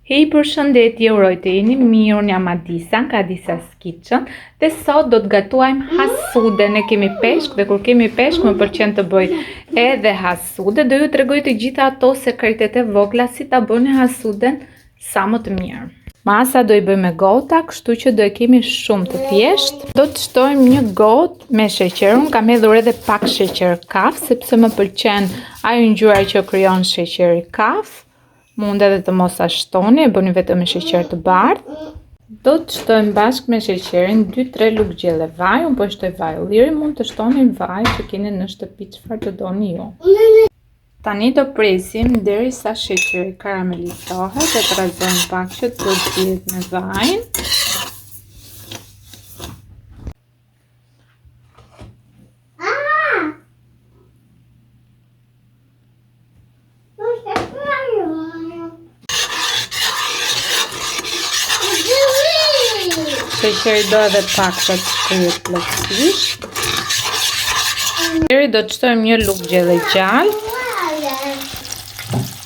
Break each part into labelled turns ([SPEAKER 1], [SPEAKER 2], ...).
[SPEAKER 1] Hej, përshëndetje, uroj të jeni mirë, unë jam Adisa, nga Adisa's Kitchen, dhe sot do të gatuajmë hasude. Ne kemi peshk dhe kur kemi peshk më pëlqen të bëj edhe hasude. Do ju tregoj të gjitha ato sekretete vogla si ta bëni hasuden sa më të mirë. Masa do i bëjmë me gota, kështu që do e kemi shumë të thjeshtë. Do të shtojmë një gotë me sheqer, unë kam hedhur edhe pak sheqer kaf, sepse më pëlqen ajo ngjyra që krijon sheqeri kaf. Mund edhe të mos a shtoni, e bëni vetëm me sheqer të bardhë. Do të shtojmë bashkë me sheqerin 2-3 lugë gjelle vaj, unë po shtoj vaj ulliri, mund të shtoni vaj që keni në shtëpi çfarë të doni ju. Tani do presim derisa sheqeri karamelizohet, e trazojmë pak që të zihet me vajin. Sheqeri do edhe pak të shkryhet plotësisht. Deri do të shtojmë një lugë gjelle gjalp.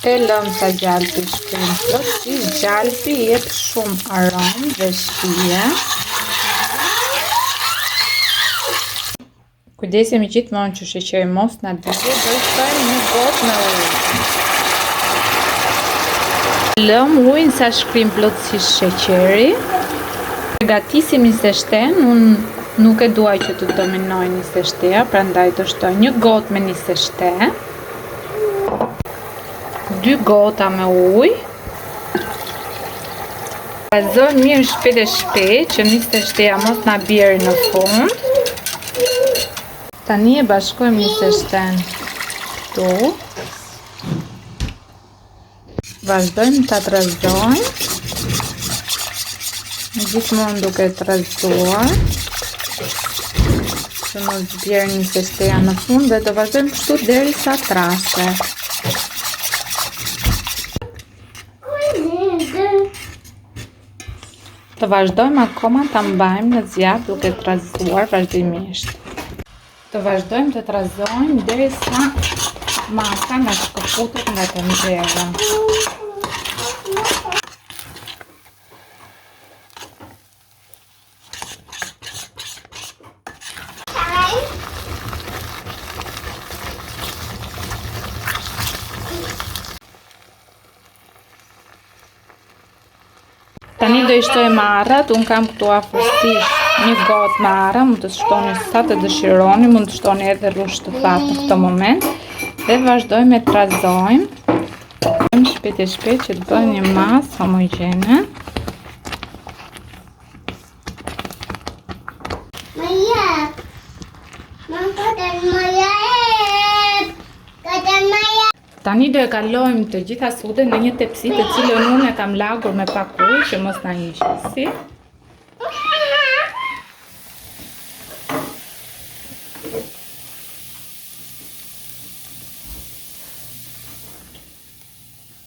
[SPEAKER 1] E lëmë sa gjalpi shkryhet plotësisht. Gjalpi jep shumë aromë dhe shije. Kujdesemi gjithmonë që sheqeri mos na digje, do i shtojmë një gotë me ujë. Lëm ujin sa shkrim plotësisht sheqeri. Gatisim 27, unë nuk e dua që të dominoj 27, prandaj do shtoj një gotë me 27, 2 gota me ujë. Trazojmë mirë shpejt e shpejt që 27 mos na bjerë në fund. Tani e bashkojmë 27 këtu. Vazhdojmë ta trazojmë. Gjithmonë duke trazuar që mos bjerë 27 në fund dhe do vazhdojmë kështu derisa trase. Të vazhdojmë akoma ta mbajmë në zjarr duke trazuar vazhdimisht. Të vazhdojmë të trazojmë derisa masa nga shkëputet nga tenxhera. Tani do i shtojmë arrat, unë kam këtu afërsisht një gotë me arra, mund të shtoni sa të dëshironi, mund të shtoni edhe rrush të thatë në këtë moment. Dhe vazhdojmë e trazojmë, shpejt e shpejt që të bëjë një masë homogjene. Tani do e kalojmë të gjitha hasudet në një tepsi të cilën unë e kam lagur me pak ujë që mos na njiqësi.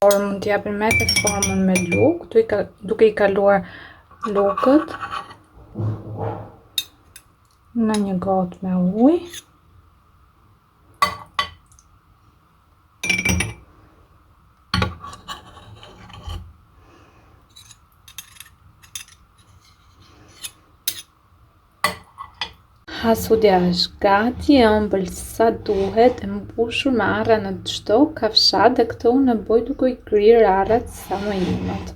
[SPEAKER 1] Mund të japim edhe formën me lugë, duke i kaluar lugët në një gotë me ujë. Hasudja është gati, e ëmbël sa duhet, e mbushur me arra në çdo kafshat dhe këtë unë e bëj duke i kryer arrat sa më imët.